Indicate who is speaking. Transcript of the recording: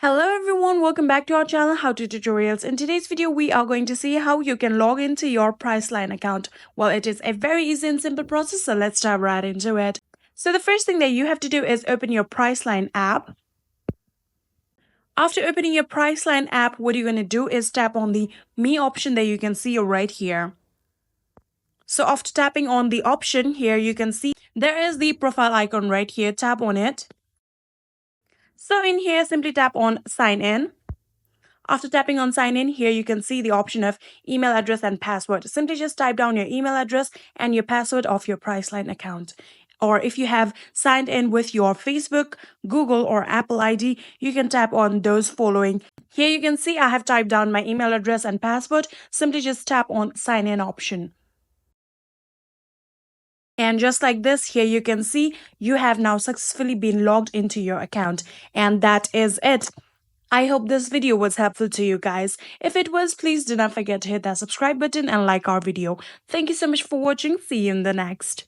Speaker 1: Hello everyone, welcome back to our channel How to Tutorials. In today's video, we are going to see how you can log into your Priceline account. Well, it is a very easy and simple process, so let's dive right into it. So the first thing that you have to do is open your Priceline app. After opening your Priceline app, what you're going to do is tap on the Me option that you can see right here. So after tapping on the option here, you can see there is the profile icon right here. Tap on it. So in here, simply tap on Sign In. After tapping on sign in, here you can see the option of email address and password. Simply just type down your email address and your password of your Priceline account. Or if you have signed in with your Facebook, Google, or Apple ID, you can tap on those following. Here you can see I have typed down my email address and password. Simply just tap on sign in option. And just like this, here you can see you have now successfully been logged into your account. And that is it. I hope this video was helpful to you guys. If it was, please do not forget to hit that subscribe button and like our video. Thank you so much for watching. See you in the next.